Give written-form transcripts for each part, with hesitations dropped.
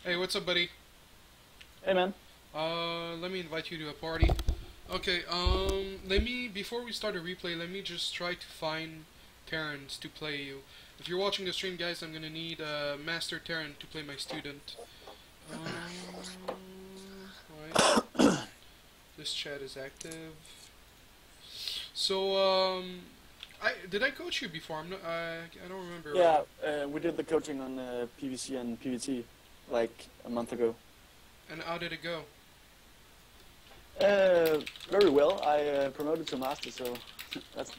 Hey, what's up, buddy? Hey man. Let me invite you to a party. Okay, before we start a replay, let me just try to find Terrans to play you. If you're watching the stream, guys, I'm gonna need Master Terran to play my student. Right. This chat is active. So, did I coach you before? I don't remember. Yeah, we did the coaching on PVC and PvT like a month ago. And how did it go? Very well. I promoted to master, so that's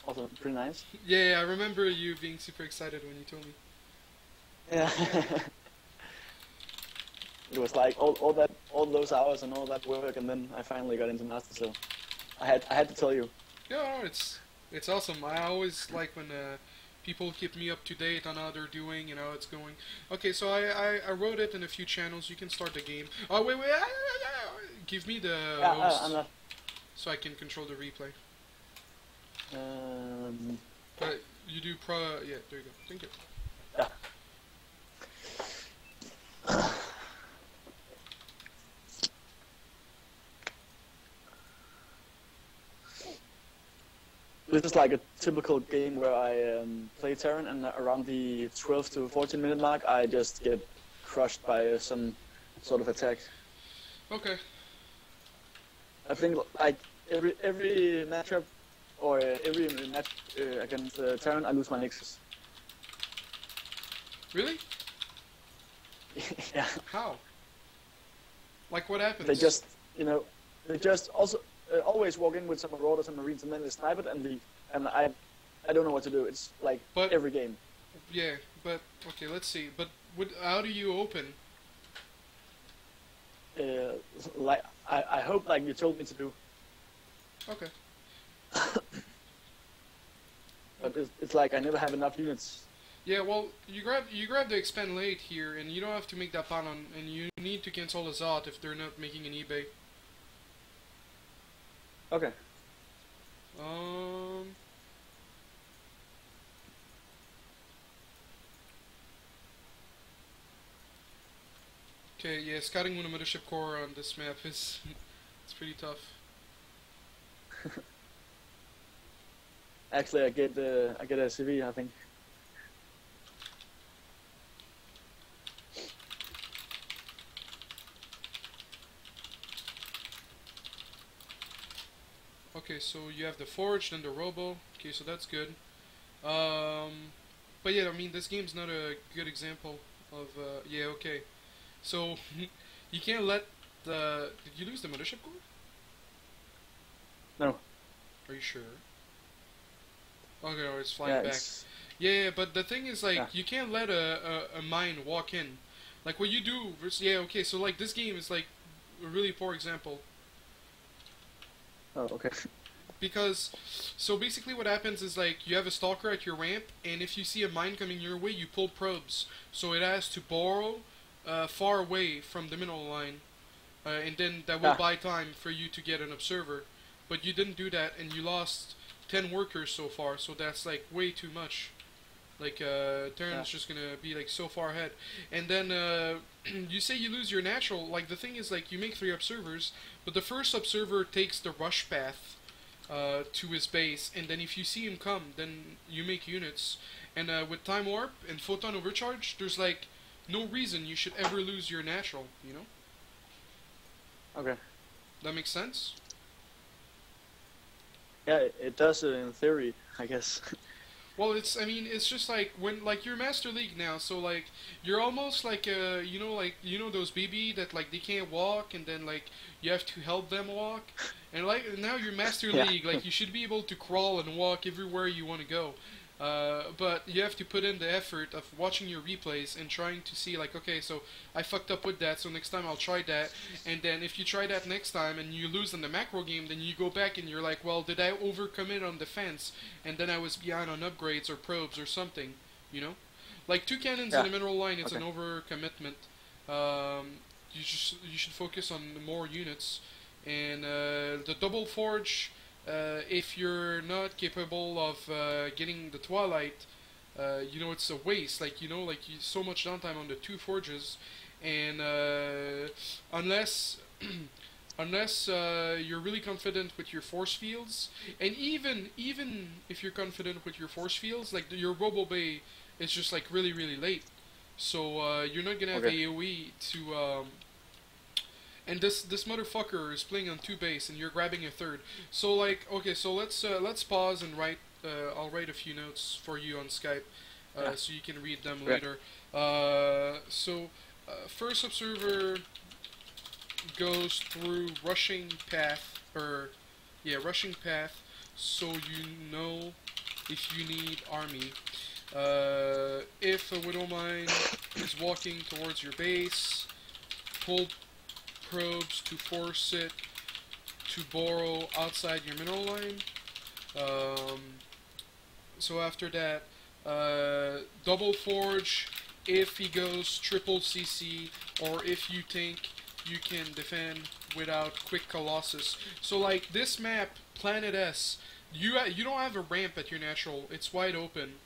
also pretty nice. Yeah, I remember you being super excited when you told me. Yeah. It was like all those hours and all that work, and then I finally got into master. So I had to tell you. Yeah, no, it's awesome. I always like when people keep me up to date on how they're doing and how it's going. Okay, so I wrote it in a few channels. You can start the game. Oh wait, give me the Yeah, I'm host not. so I can control the replay. Um, But you do yeah, there you go. Thank you. yeah. This is like a typical game where I play Terran, and around the 12 to 14 minute mark, I just get crushed by some sort of attack. Okay. I think like every matchup or every match against Terran, I lose my Nexus. Really? Yeah, How? Like what happens? they just they just also always walk in with some Marauders and Marines, and then they snipe it and leave. And I don't know what to do. It's like But every game. yeah, but okay, let's see. But how do you open? Uh, like I hope like you told me to do, Okay. but it's like I never have enough units. Yeah, well, you grab the expand late here, and you don't have to make that pan on, and you need to cancel the Zot if they're not making an eBay. Okay. Um. Okay, yeah, scouting with a mothership core on this map is it's pretty tough. Actually, I get a CV, I think. Okay, so you have the forge, then the robo. Okay, so that's good. But yeah, I mean, this game's not a good example of. Yeah, okay. So you can't let the. Did you lose the mothership core? No. Are you sure? Okay, no, it's Yeah, flying back. it's Yeah, but the thing is, like, yeah. you can't let a mine walk in. Like, what you do versus. Yeah, okay, so, like, this game is, like, a really poor example. Oh, okay. Because, so basically what happens is, like, you have a stalker at your ramp, and if you see a mine coming your way, you pull probes. So it has to borrow far away from the mineral line. And then that will Yeah. buy time for you to get an observer. But you didn't do that, and you lost 10 workers so far, so that's, like, way too much. Like, Yeah. Terran's just gonna be, like, so far ahead. And then, you say you lose your natural. Like, the thing is, like, you make 3 observers, but the first observer takes the rush path to his base, and then if you see him come, then you make units. And with Time Warp and Photon Overcharge, there's, like, no reason you should ever lose your natural, you know? Okay. That makes sense? Yeah, it does in theory, I guess. Well, I mean, it's just like when, like, you're Master League now, so, like, you're almost like, those BB that, like, they can't walk, and then, like, you have to help them walk. And, like, now you're Master Yeah. League, like, you should be able to crawl and walk everywhere you want to go. But you have to put in the effort of watching your replays and trying to see, like, okay, so I fucked up with that, so next time I'll try that. And then if you try that next time and you lose in the macro game, then you go back and you're like, well, did I overcommit on defense? And then I was behind on upgrades or probes or something, you know? Like, 2 cannons in Yeah. a mineral line, it's Okay. an overcommitment. You should focus on more units. And the double forge, if you're not capable of getting the Twilight, it's a waste. Like, like so much downtime on the 2 forges, and unless unless you're really confident with your force fields, and even if you're confident with your force fields, like your Robo Bay is just like really late, so you're not gonna have AOE to. And this motherfucker is playing on 2 base, and you're grabbing a third. So like, okay, so let's pause and write. I'll write a few notes for you on Skype, so you can read them later. First observer goes through rushing path, rushing path, so you know if you need army. If a Widowmine is walking towards your base, pull probes to force it to burrow outside your mineral line. So after that, double forge if he goes triple CC, or if you think you can defend without quick Colossus. So like this map, Planet S, you don't have a ramp at your natural. It's wide open.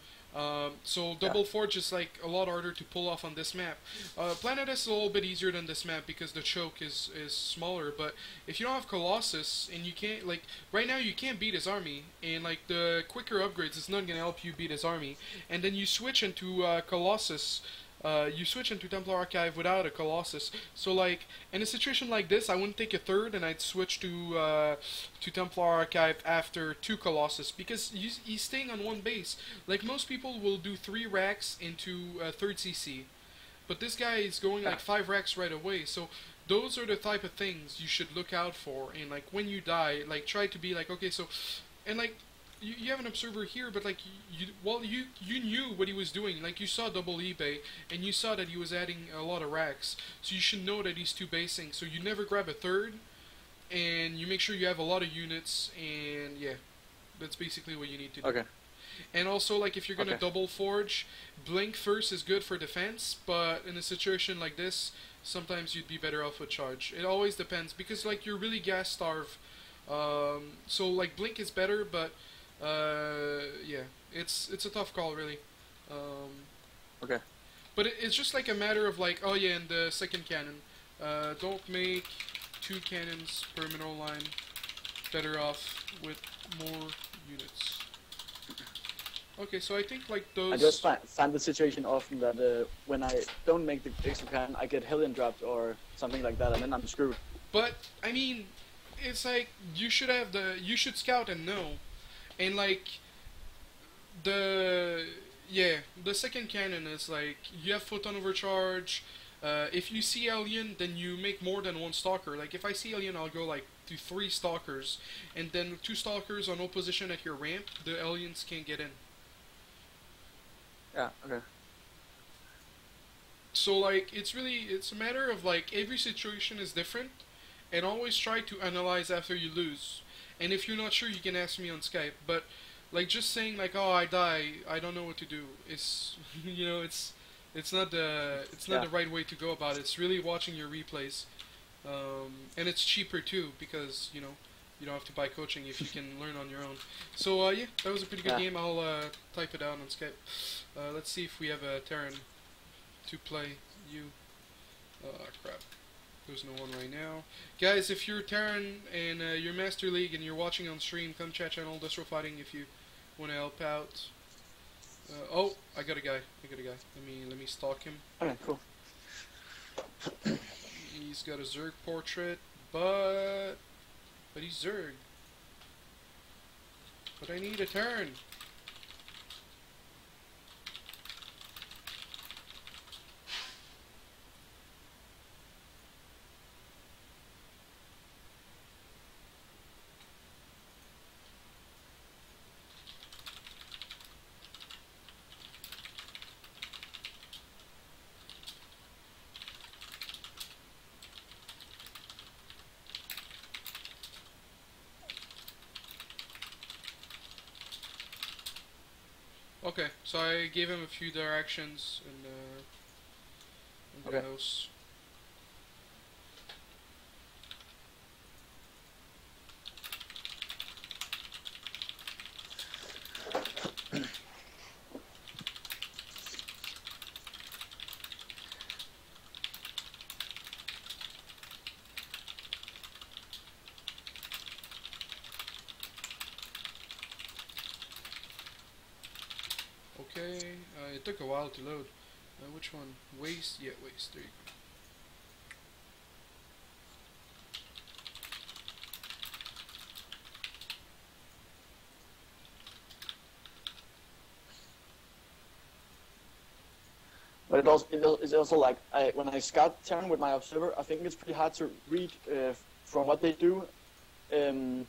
So double forge is like a lot harder to pull off on this map. Planet S is a little bit easier than this map because the choke is smaller, but if you don't have Colossus and you can't, like, right now you can't beat his army, and like the quicker upgrades is not gonna help you beat his army, and then you switch into Colossus. You switch into Templar Archive without a Colossus. So like, in a situation like this, I wouldn't take a third and I'd switch to Templar Archive after 2 Colossus, because he's staying on 1 base. Like, most people will do 3 racks into 3rd CC, but this guy is going like 5 racks right away. So those are the type of things you should look out for, and like when you die, like try to be like, okay, so, and like, you have an observer here, but like you knew what he was doing. Like, you saw double eBay, and you saw that he was adding a lot of racks, so you should know that he's 2 basing. So you never grab a third, and you make sure you have a lot of units, and yeah, that's basically what you need to do. Okay. And also, like, if you're gonna double forge, blink first is good for defense, but in a situation like this, sometimes you'd be better off with charge. It always depends, because like you're really gas starved. So like blink is better, but yeah, it's a tough call, really. Okay. But it's just like a matter of like, oh yeah, and the second cannon. Don't make 2 cannons per mineral line. Better off with more units. Okay, so I think like those. I just find the situation often that when I don't make the extra cannon, I get Hellion dropped or something like that, and then I'm screwed. But I mean, it's like you should scout and know. And like the second cannon is like you have photon overcharge. If you see alien, then you make more than 1 stalker. Like if I see alien, I'll go like to 3 stalkers, and then 2 stalkers on opposition at your ramp. The aliens can't get in. Yeah. Okay. So like it's a matter of like every situation is different, and always try to analyze after you lose. And if you're not sure, you can ask me on Skype. But like just saying like, oh, I die, I don't know what to do, is it's not the right way to go about it. It's really watching your replays, and it's cheaper too, because you don't have to buy coaching if you can learn on your own. So yeah, that was a pretty good game. I'll type it out on Skype. Let's see if we have a Terran to play you. Crap. There's no one right now. Guys, if you're Terran and you're Master League and you're watching on stream, come chat channel desrowfighting if you want to help out. Oh, I got a guy. Let me stalk him. Okay, cool. He's got a Zerg portrait, but he's Zerg. But I need a turn. Okay, so I gave him a few directions in the house. Okay, it took a while to load. Which one? Waste? Yeah, waste. There you go. But it's also like when I scout Terran with my observer, I think it's pretty hard to read from what they do to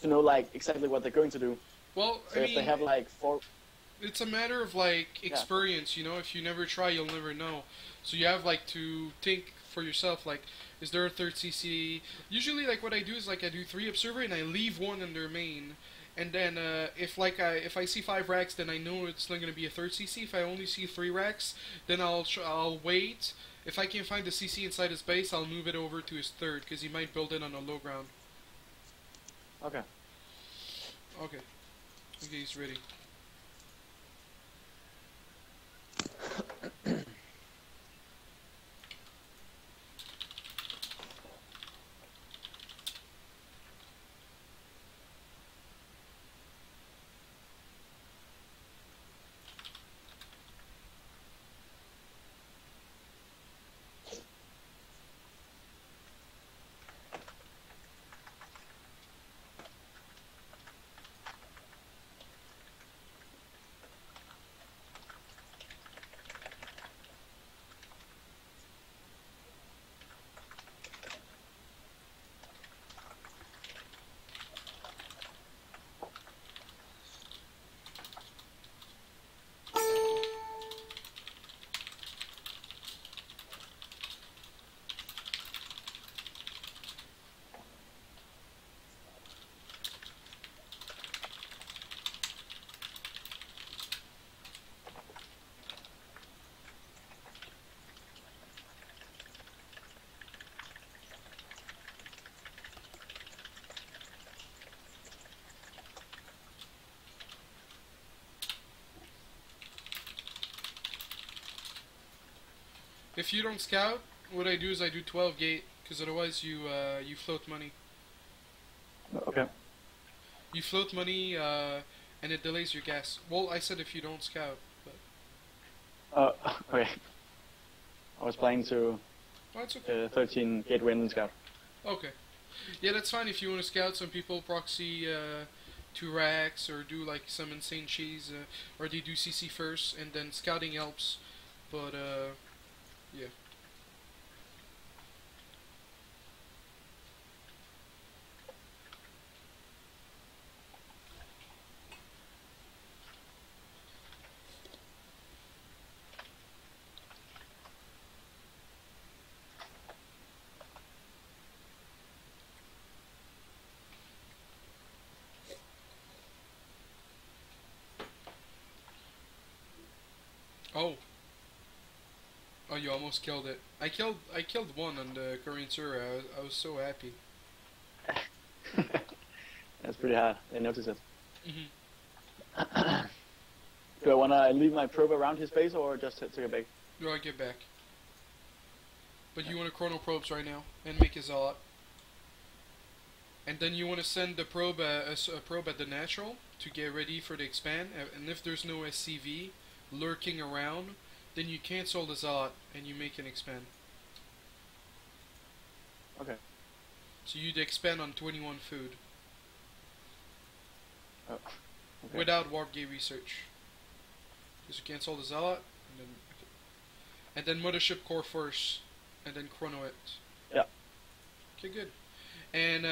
know like exactly what they're going to do. Well, So if they have like four, it's a matter of like experience, you know. If you never try, you'll never know. So you have like to think for yourself, like, is there a third CC? Usually, like what I do is like I do 3 observer and I leave 1 in their main. And then if I see 5 racks, then I know it's not gonna be a third CC. If I only see 3 racks, then I'll wait. If I can find the CC inside his base, I'll move it over to his third because he might build it on a low ground. Okay. Okay. Okay, he's ready. If you don't scout, what I do is I do 12 gate, because otherwise you float money. Okay. You float money, and it delays your gas. Well, I said if you don't scout, but... Okay. I was planning to Oh, it's okay. 13 gate win and scout. Okay. Yeah, that's fine if you want to scout. Some people proxy 2 racks, or do like some insane cheese, or they do CC first, and then scouting helps. But, yeah. Oh. Oh, you almost killed it. I killed 1 on the Korean server. I was so happy. That's pretty hard. I noticed it. Mhm. Do I want to leave my probe around his base or just take it back? No, I get back. But you want to chrono probes right now and make a zealot. And then you want to send the probe a probe at the natural to get ready for the expand. And if there's no SCV lurking around, then you cancel the zealot and you make an expand. Okay. So you'd expand on 21 food. Oh, okay. Without warp gate research. Because you cancel the zealot and then mothership core first and then chrono it. Yeah. Okay, good. And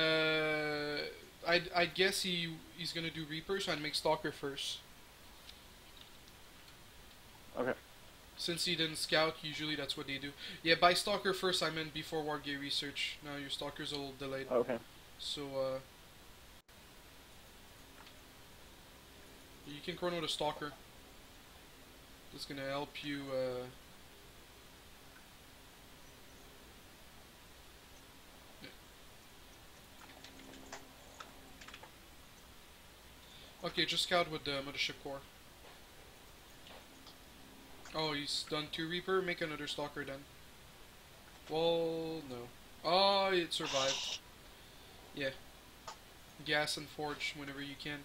I'd guess he's gonna do Reaper, so I'd make Stalker first. Okay. Since he didn't scout, usually that's what they do. Yeah, by Stalker first, I meant before Wargate research. Now your Stalker's a little delayed. Okay. So, you can chrono the Stalker. That's gonna help you, Okay, just scout with the Mothership Core. Oh, he's done 2 Reaper? Make another Stalker then. Well, no. Oh, it survived. Yeah. Gas and Forge whenever you can.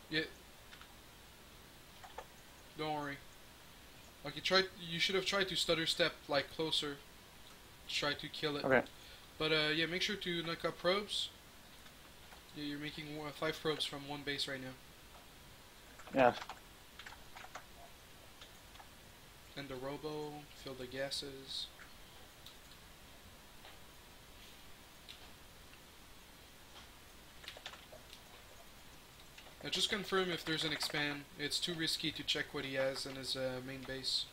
Yeah. Don't worry. Okay, try. You should have tried to stutter step like closer. Try to kill it. Okay. But yeah, make sure to knock up probes. Yeah, you're making 5 probes from one base right now. Yeah. And the robo, fill the gases. Now just confirm if there's an expand. It's too risky to check what he has in his main base.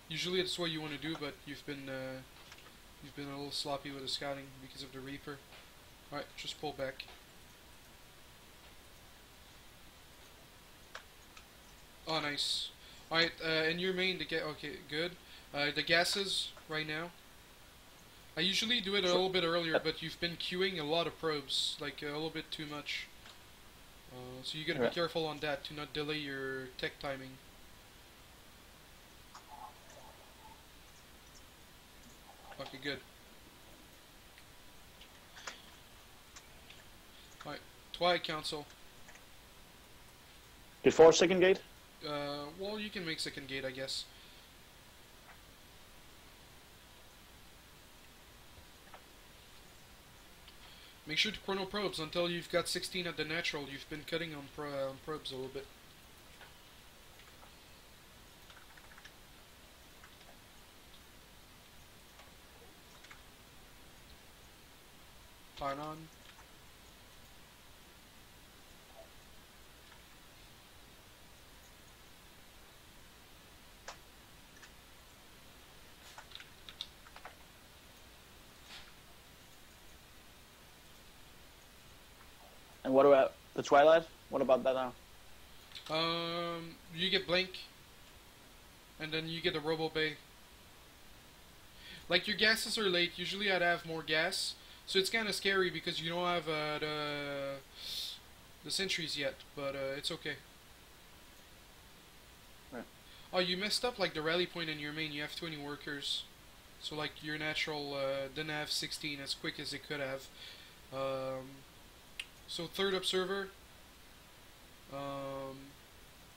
Usually that's what you want to do, but you've been a little sloppy with the scouting because of the Reaper. Alright, just pull back. Oh, nice. Alright, in your main, okay, good. The gases right now. I usually do it a little bit earlier, but you've been queuing a lot of probes, like a little bit too much. So you gotta be careful on that to not delay your tech timing. Okay, good. Alright, Twilight Council. Before second gate? Well, you can make second gate, I guess. Make sure to chrono probes until you've got 16 at the natural. You've been cutting on probes a little bit. Turn on. And what about the Twilight? What about that now? You get Blink, and then you get a Robo Bay. Like, your gases are late. Usually I'd have more gas, so it's kind of scary because you don't have the sentries yet, but it's okay. Right. Oh, you messed up like the rally point in your main. You have 20 workers, so like your natural didn't have 16 as quick as it could have. So third observer,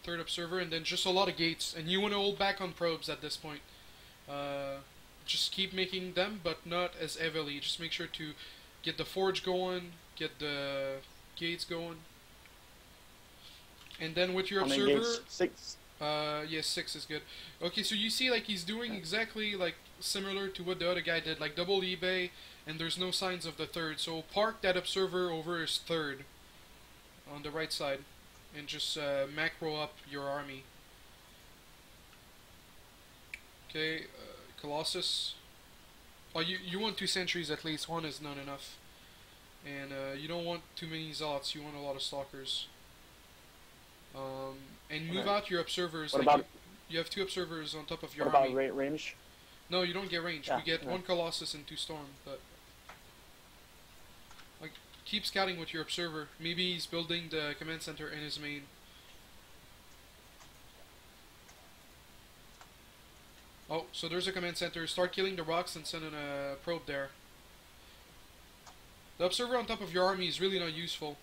and then just a lot of gates, and you want to hold back on probes at this point. Just keep making them, but not as heavily. Just make sure to get the forge going, get the gates going, and then with your How many observer, gates? 6. yes, 6 is good. Okay, so you see, like, he's doing exactly like similar to what the other guy did, like double eBay, and there's no signs of the third. So park that observer over his third on the right side, and just macro up your army. Okay, Colossus. Oh, you want 2 sentries at least. 1 is not enough, and you don't want too many zealots. You want a lot of stalkers. And move out your observers. What like about? you have 2 observers on top of your What army. about range? No, you don't get range. Yeah, You get yeah. 1 Colossus and 2 Storm, but like, keep scouting with your observer. Maybe he's building the command center in his main. Oh, so there's a command center. Start killing the rocks and send in a probe there. The observer on top of your army is really not useful.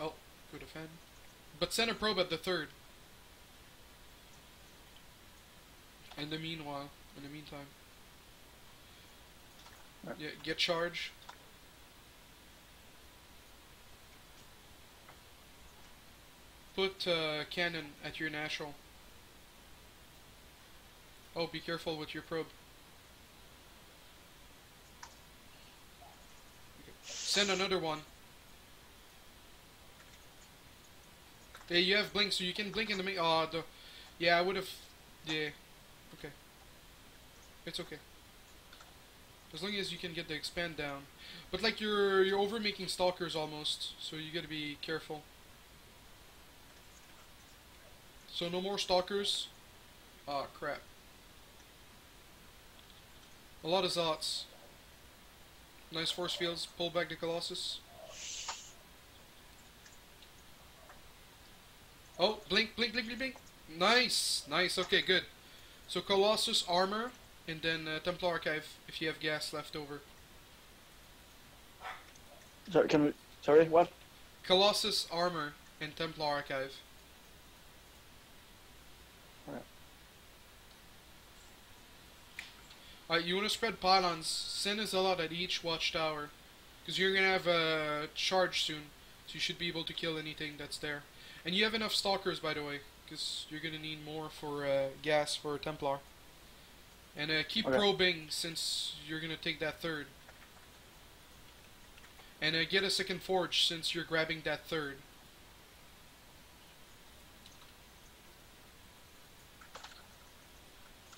Oh, go defend. But send a probe at the third. In the meanwhile, in the meantime. Right. Yeah, get charge. Put cannon at your natural. Oh, be careful with your probe. Okay. Send another one. Yeah, you have blink, so you can blink in the main. Oh, yeah, I would have. Yeah, okay. It's okay. As long as you can get the expand down. But like you're over making stalkers almost, so you gotta be careful. So no more stalkers. Ah, crap. A lot of Zots. Nice force fields. Pull back the Colossus. Oh, blink, blink, blink, blink, blink. Nice, nice. Okay, good. So Colossus armor, and then Templar Archive if you have gas left over. Sorry, can we? Sorry, what? Colossus armor, and Templar Archive. Alright, you want to spread pylons, send a zealot at each watchtower, because you're going to have a charge soon, so you should be able to kill anything that's there. And you have enough stalkers, by the way, because you're going to need more for gas for Templar. And keep probing, since you're going to take that third. And get a second forge, since you're grabbing that third.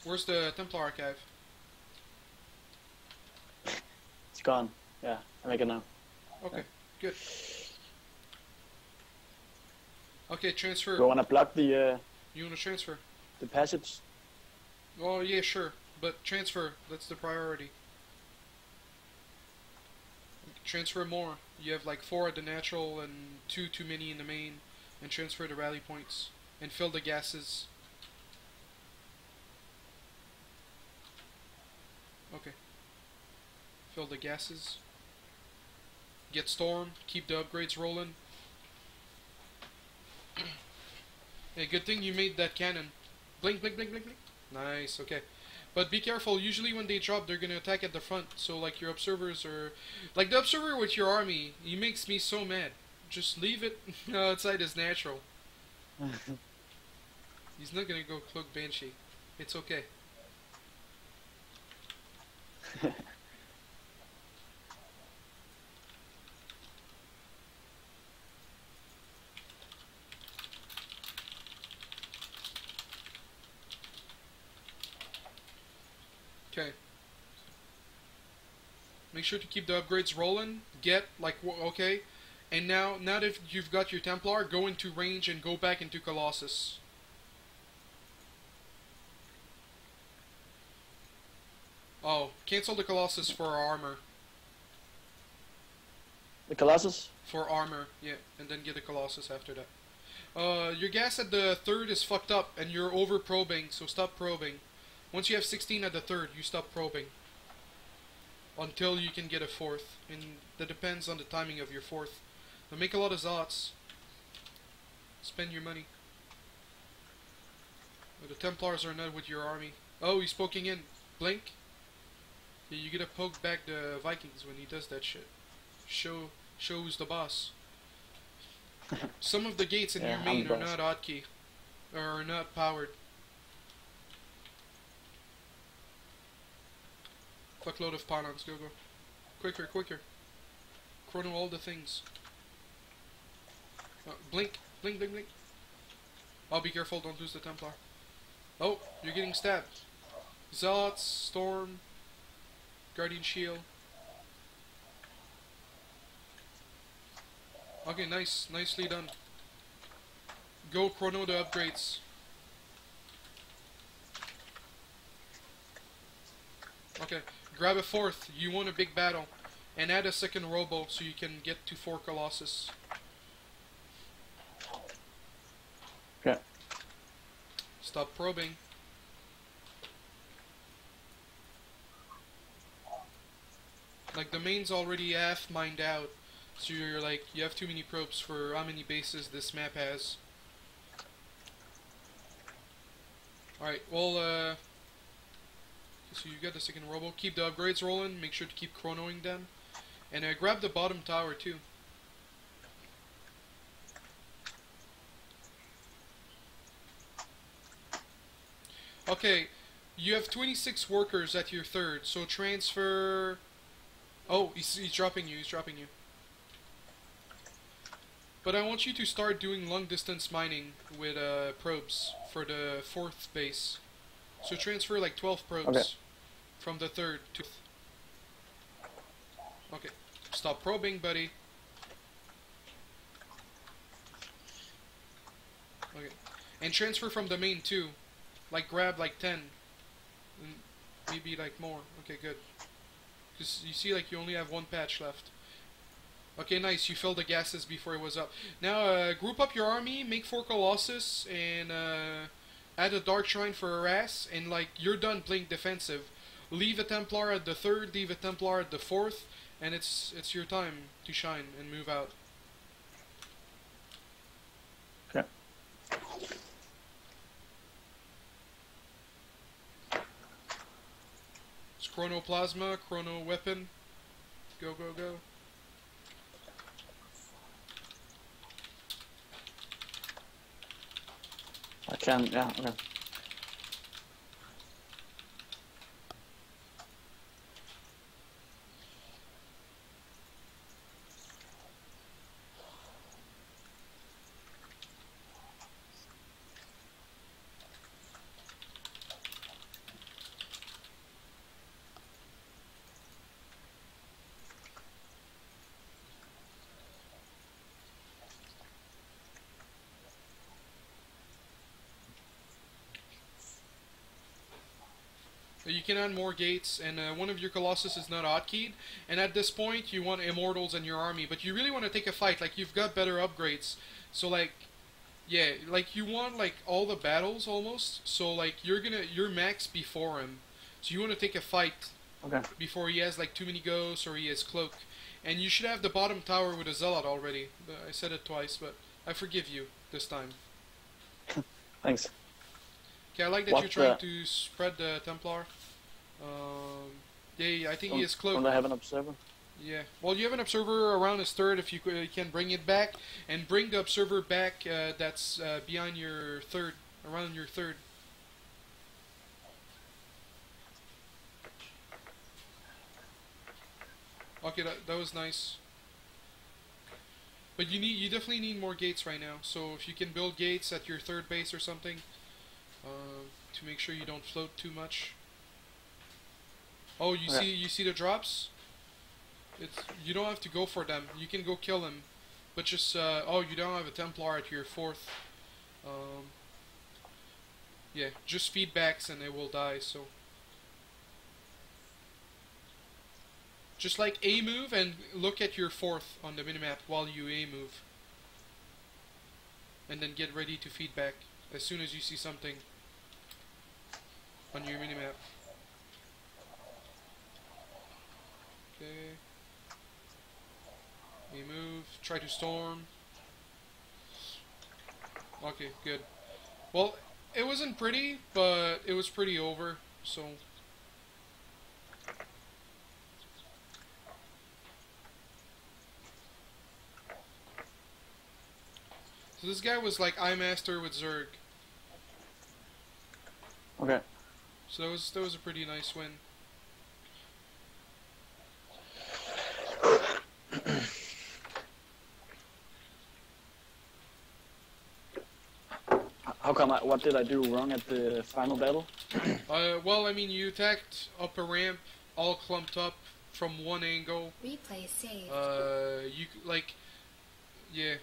Where's the Templar Archive? It's gone. Yeah, I make it now. Okay, good. Okay, transfer. Do you want to block the You want to transfer? the passage? Oh, yeah, sure. But transfer, that's the priority. Transfer more. You have like 4 at the natural and 2 too many in the main. And transfer the rally points. And fill the gases. Okay. Fill the gases. Get storm. Keep the upgrades rolling. Hey, good thing you made that cannon. Blink, blink, blink, blink, blink. Nice, okay. But be careful, usually when they drop, they're gonna attack at the front. So, like, your observers are... Like, the observer with your army, he makes me so mad. Just leave it outside his natural. He's not gonna go cloak Banshee. It's okay. Okay. Make sure to keep the upgrades rolling. Get, like, okay. And now that you've got your Templar, go into range and go back into Colossus. Oh, cancel the Colossus for armor. The Colossus? For armor, yeah. And then get the Colossus after that. Your gas at the third is fucked up, and you're over probing, so stop probing. Once you have 16 at the third, you stop probing. Until you can get a fourth. And that depends on the timing of your fourth. Now make a lot of Zots. Spend your money. The Templars are not with your army. Oh, he's poking in. Blink. Yeah, you gotta poke back the Vikings when he does that shit. Shows the boss. Some of the gates in your main are not hotkey. Or are not powered. Fuckload of pylons, go. Quicker, quicker. Chrono all the things. Blink, blink, blink, blink. Oh, be careful, don't lose the Templar. Oh, you're getting stabbed. Zealots, Storm, Guardian Shield. Okay, nice, nicely done. Go chrono the upgrades. Okay, grab a fourth. You want a big battle. And add a second robo so you can get to 4 Colossus. Okay. Stop probing. Like, the main's already half mined out. So you're like, you have too many probes for how many bases this map has. Alright, well, so you got the second robo. Keep the upgrades rolling. Make sure to keep chronoing them. And grab the bottom tower too. Okay, you have 26 workers at your third, so transfer... Oh, he's dropping you, But I want you to start doing long distance mining with probes for the 4th base. So transfer like 12 probes from the 3rd to... Okay, stop probing, buddy. Okay, and transfer from the main too. Like grab like 10. And maybe like more. Okay, good. Because you see like you only have 1 patch left. Okay, nice. You filled the gases before it was up. Now, group up your army, make 4 Colossus, and add a Dark Shrine for harass, and like you're done playing defensive. Leave a Templar at the 3rd, leave a Templar at the 4th, and it's your time to shine and move out. Okay. It's chronoplasma, chrono weapon. Go, go, go. I can, yeah, okay. You can add more gates, and one of your Colossus is not hotkeyed. And at this point, you want Immortals in your army, but you really want to take a fight. Like, you've got better upgrades. So, like, yeah, like, you want, like, all the battles, almost. So, like, you're max before him. So you want to take a fight before he has, like, too many ghosts or he has Cloak. And you should have the bottom tower with a Zealot already. I said it twice, but I forgive you this time. Thanks. Okay, I like that you're trying to spread the Templar. Yeah, I think he is Cloak. Don't I have an Observer? Yeah. Well, you have an Observer around his third if you can bring it back. And bring the Observer back that's behind your third, around your third. Okay, that was nice. But you definitely need more gates right now. So if you can build gates at your third base or something, to make sure you don't float too much. Oh, you see the drops? You don't have to go for them. You can go kill them, but just oh, you don't have a Templar at your fourth. Yeah, just feedbacks and they will die. So just like A move and look at your fourth on the minimap while you A move, and then get ready to feedback as soon as you see something on your minimap. Okay. We move. Try to storm. Okay, good. Well, it wasn't pretty, but it was pretty over, so... So this guy was like I Master with Zerg. Okay. So that was a pretty nice win. How come? What did I do wrong at the final battle? Well, I mean, you attacked up a ramp, all clumped up from one angle. Replay saved. You like, yeah,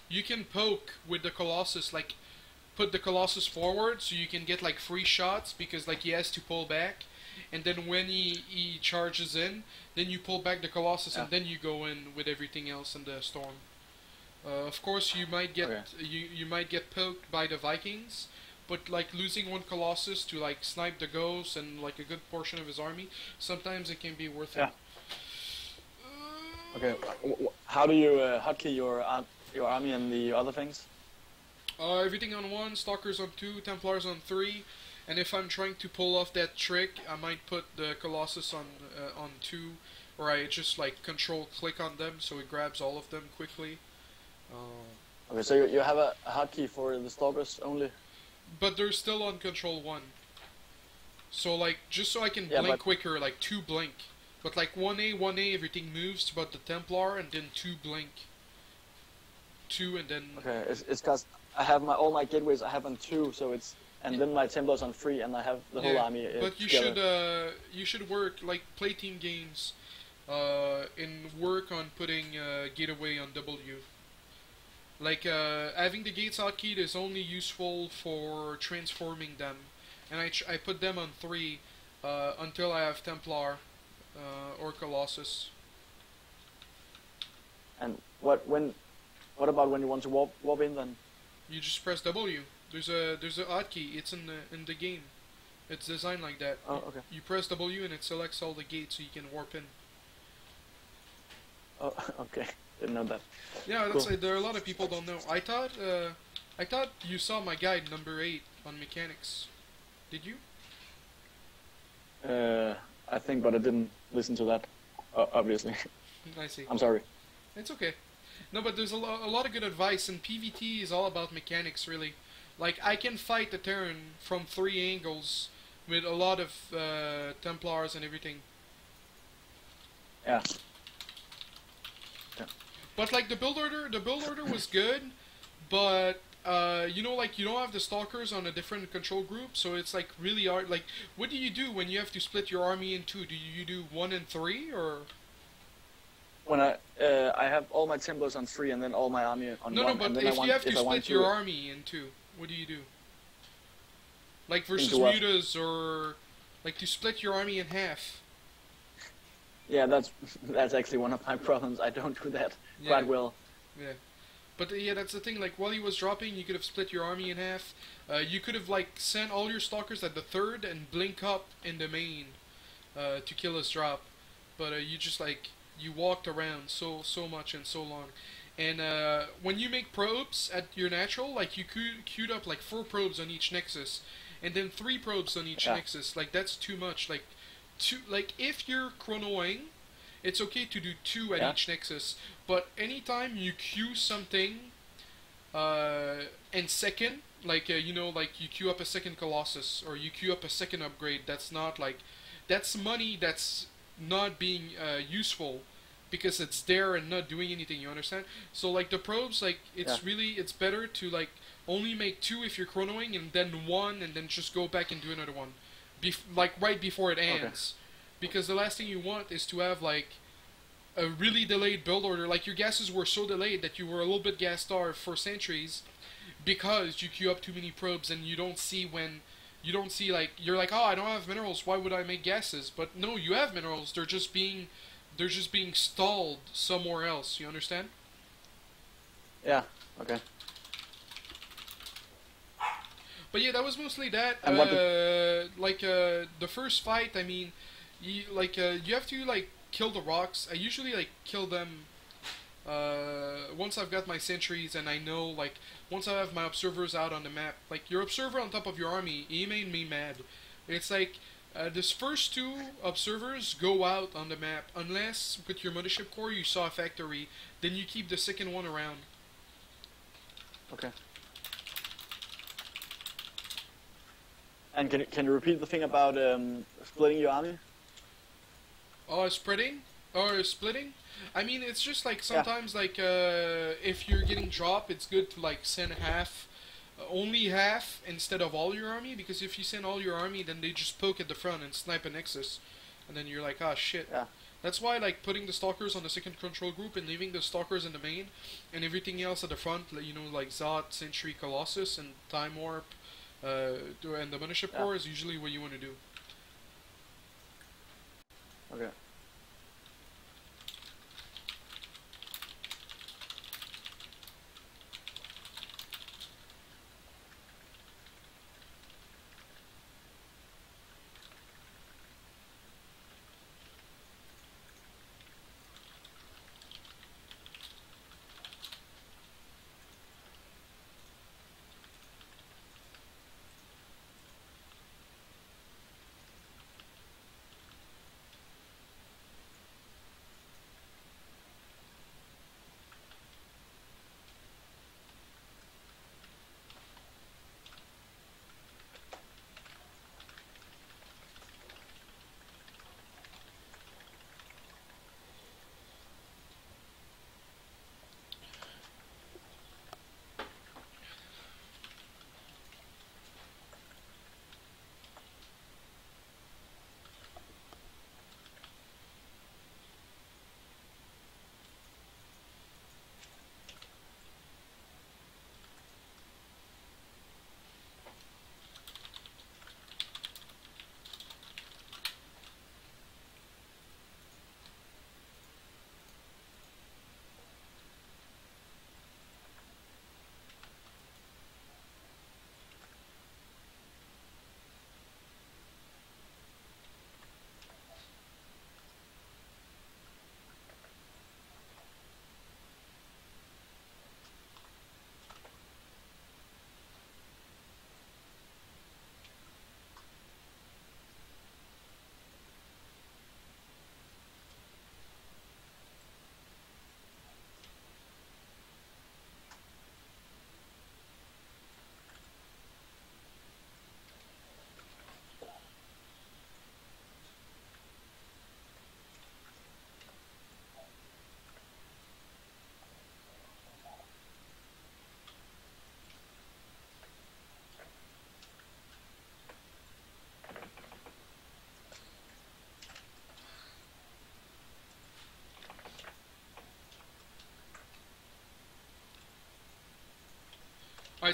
you can poke with the Colossus, like, put the Colossus forward so you can get like free shots because like he has to pull back, and then when he charges in, then you pull back the Colossus and then you go in with everything else in the storm. Of course, you might get you might get poked by the Vikings, but like losing one Colossus to like snipe the ghosts and like a good portion of his army, sometimes it can be worth it. Okay, how do you hotkey your army and the other things? Everything on 1, Stalkers on 2, Templars on 3, and if I'm trying to pull off that trick, I might put the Colossus on 2, or I just like control click on them so it grabs all of them quickly. Okay, so you have a hotkey for the Stalkers only? But they're still on control 1. So like, just so I can blink quicker, like 2 blink. But like 1A, everything moves, but the Templar, and then 2 blink. 2 and then... Okay, it's cause I have all my gateways I have on 2, so it's... And then my Templars on 3, and I have the whole army but you should work, like, play team games, and work on putting gateway on W. Like, having the gates hotkeyed is only useful for transforming them. And I put them on 3 until I have Templar or Colossus. And what about when you want to warp in then? You just press W. There's a hotkey. It's in the game. It's designed like that. Oh, okay. You press W and it selects all the gates so you can warp in. Oh, okay. Didn't know that. Yeah, that's Cool. there are a lot of people don't know. I thought you saw my guide number 8 on mechanics. Did you? I think, but I didn't listen to that. Obviously. I see. I'm sorry. It's okay. No, but there's a lot of good advice, and PvT is all about mechanics, really. Like, I can fight the Terran from 3 angles with a lot of Templars and everything. Yeah. Yeah. But, like, the build order was good, but, you know, like, you don't have the Stalkers on a different control group, so it's, like, really hard. Like, what do you do when you have to split your army in two? Do you do 1 and 3, or...? When I have all my Templars on 3 and then all my army on 1. No, but and then if you have to split your to, army in 2, what do you do? Like versus into what? mutas, or like to split your army in half. Yeah, that's actually one of my problems. I don't do that quite well. Yeah. But yeah, that's the thing. Like while he was dropping, you could have split your army in half. You could have like sent all your stalkers at the 3rd and blink up in the main to kill his drop. But you just like you walked around so much and so long. And when you make probes at your natural, like you queued up like 4 probes on each nexus, and then 3 probes on each nexus. Like that's too much. Like if you're chronoing, it's okay to do 2 at each nexus. But anytime you queue something, and second, like you know, like you queue up a second Colossus or you queue up a second upgrade, that's not like that's money that's not being useful. Because it's there and not doing anything, you understand? So like the probes, like it's really it's better to like only make 2 if you're chronoing, and then 1, and then just go back and do another one, like right before it ends. Because the last thing you want is to have like a really delayed build order. Like your gases were so delayed that you were a little bit gas starved for centuries because you queue up too many probes and you don't see when. You don't see like you're like, oh, I don't have minerals. Why would I make gases? But no, you have minerals. They're just being stalled somewhere else. You understand? Yeah. Okay. But yeah, that was mostly that. And The first fight, I mean, you have to like kill the rocks. I usually like kill them once I've got my sentries and I know like once I have my observers out on the map. Like your observer on top of your army, he made me mad. It's like. This first 2 observers go out on the map, unless with your mothership core you saw a factory, then you keep the second one around. Okay. And can you repeat the thing about splitting your army? Oh, splitting? I mean, it's just like sometimes like if you're getting dropped, it's good to like send only half instead of all your army, because if you send all your army, then they just poke at the front and snipe a nexus, and then you're like, ah, shit. Yeah. That's why like putting the stalkers on the second control group and leaving the stalkers in the main, and everything else at the front, you know, like Zot, Sentry, Colossus, and Time Warp, and the Mothership Core is usually what you want to do. Okay.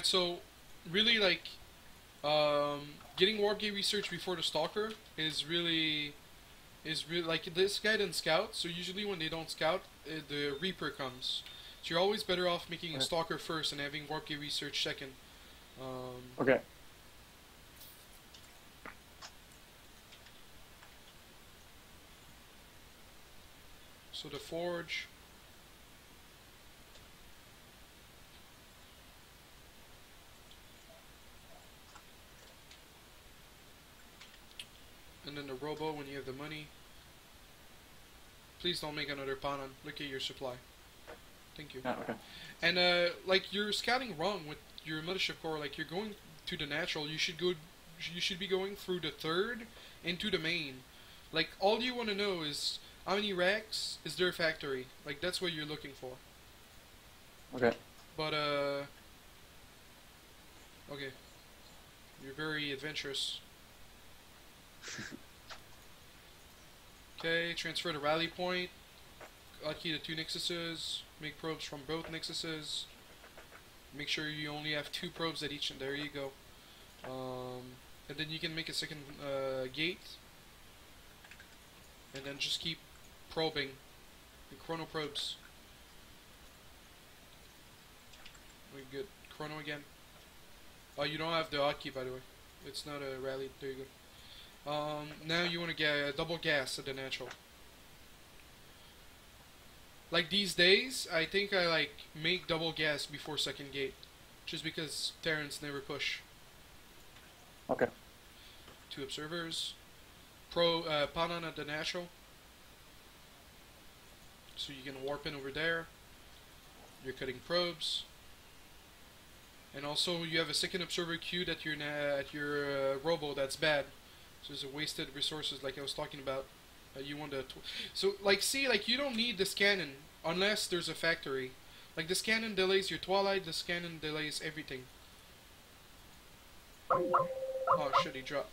Alright, so really like getting warp gate research before the stalker is really like this guy didn't scout, so usually when they don't scout, the Reaper comes. So you're always better off making a stalker first and having warp gate research second. Okay. So the forge. And then the robo when you have the money. Please don't make another pawn. Look at your supply. Thank you. Okay. And like you're scouting wrong with your mothership core. Like you're going to the natural. You should go. You should be going through the third into the main. Like all you want to know is how many racks is their factory. Like that's what you're looking for. Okay. But okay. You're very adventurous. Okay, transfer to rally point. Hotkey to 2 nexuses. Make probes from both nexuses. Make sure you only have 2 probes at each, and there you go. And then you can make a second gate. And then just keep probing. The chrono probes. We're good. Chrono again. Oh, you don't have the hotkey, by the way. It's not a rally. There you go. Now you want to get double gas at the natural. Like these days, I think I like make double gas before second gate, just because Terrans never push. Okay. 2 observers, Panan at the natural, so you can warp in over there. You're cutting probes, and also you have a second observer queued at your robo. That's bad. So there's a wasted resources like I was talking about. You want to... So, like, see, like, you don't need this cannon unless there's a factory. Like, this cannon delays your Twilight, this cannon delays everything. Oh, shit, he dropped.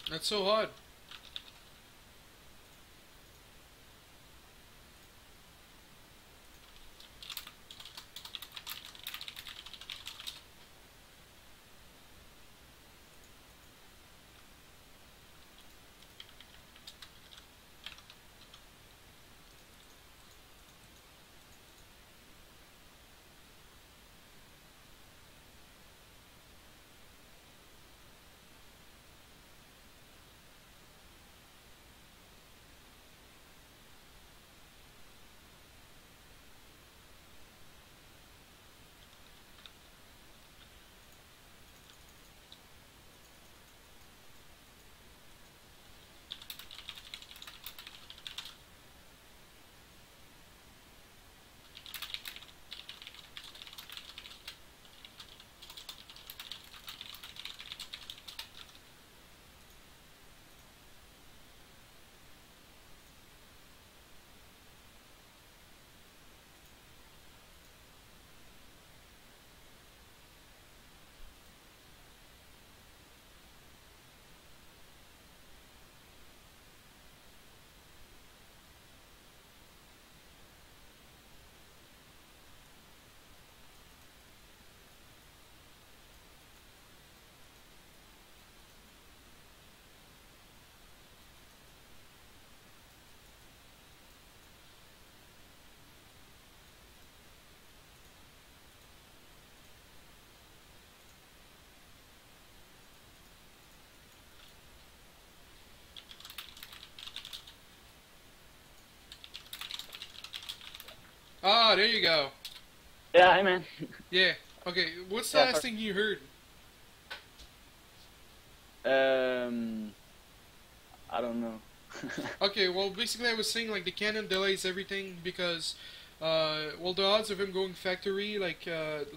That's so hard. Ah, there you go. Yeah, hey man. Yeah. Okay, what's the Yeah, last sorry. thing you heard? Um, I don't know. Okay, well, basically I was saying, like, the cannon delays everything because, well, the odds of him going factory, like,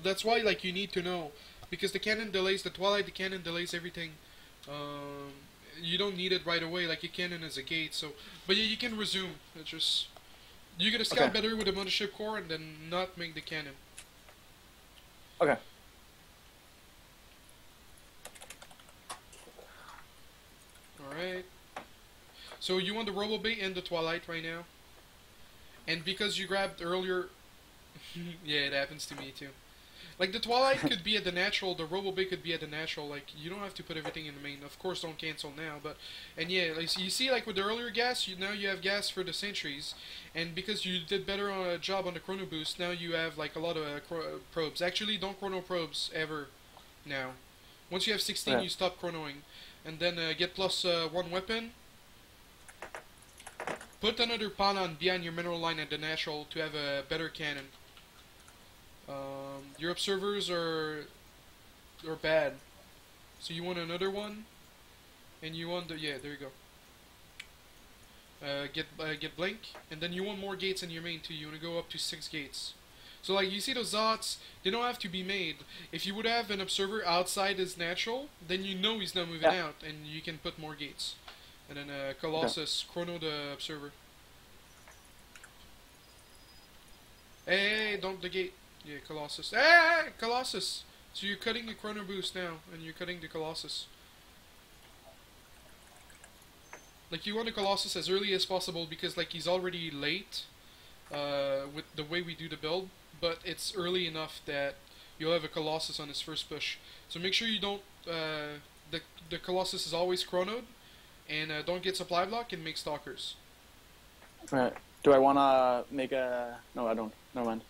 that's why, like, you need to know. Because the cannon delays the Twilight, the cannon delays everything. Um, you don't need it right away, like, your cannon is a gate, so... But yeah, you can resume. It's just... You get a scout Okay. better with a mothership core and then not make the cannon. Okay. Alright. So you want the Robobait and the Twilight right now. And because you grabbed earlier... yeah, it happens to me too. Like, the Twilight could be at the natural, the Robobait could be at the natural. Like, you don't have to put everything in the main. Of course, don't cancel now, but... And yeah, like, you see, like, with the earlier gas, now you have gas for the sentries. And because you did better on a job on the chrono boost, now you have, like, a lot of probes. Actually, don't chrono probes ever now. Once you have 16, Yeah. you stop chronoing. And then get plus 1 weapon. Put another pylon behind your mineral line at the natural to have a better cannon. Your observers are bad, so you want another one, and you want the there you go. Get blink, and then you want more gates in your main too. You want to go up to 6 gates. So like you see those ZOTs, they don't have to be made. If you would have an observer outside his natural, then you know he's not moving out, and you can put more gates. And then Colossus, chrono the observer. Hey, don't the gate. Yeah, Colossus. Hey, Colossus! So you're cutting the chrono boost now, and you're cutting the Colossus. Like, you want the Colossus as early as possible, because, like, he's already late, with the way we do the build, but it's early enough that you'll have a Colossus on his first push. So make sure you don't, the Colossus is always chronoed, and don't get supply block and make stalkers. Right. Do I wanna make a... No, I don't. Never mind.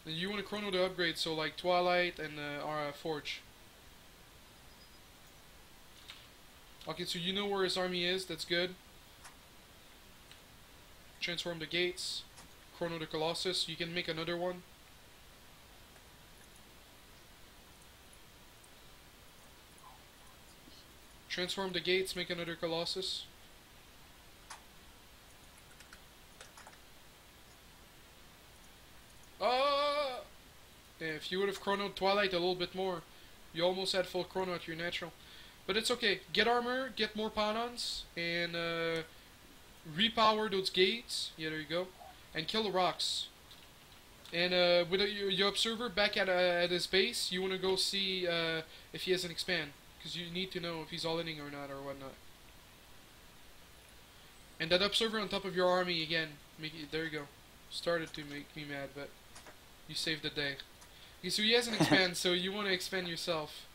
And you want to chrono the upgrade, so like Twilight and our Forge. Okay, so you know where his army is, that's good. Transform the gates, chrono the Colossus, you can make another one. Transform the gates, make another Colossus. Yeah, if you would have chronoed Twilight a little bit more, you almost had full chrono at your natural. But it's okay. Get armor, get more pylons, and repower those gates. Yeah, there you go. And kill the rocks. And with your observer back at his base, you want to go see if he has an expand. Because you need to know if he's all-inning or not, or whatnot. And that observer on top of your army again. There you go. Started to make me mad, but you saved the day. Okay, so he has an expand, so you want to expand yourself.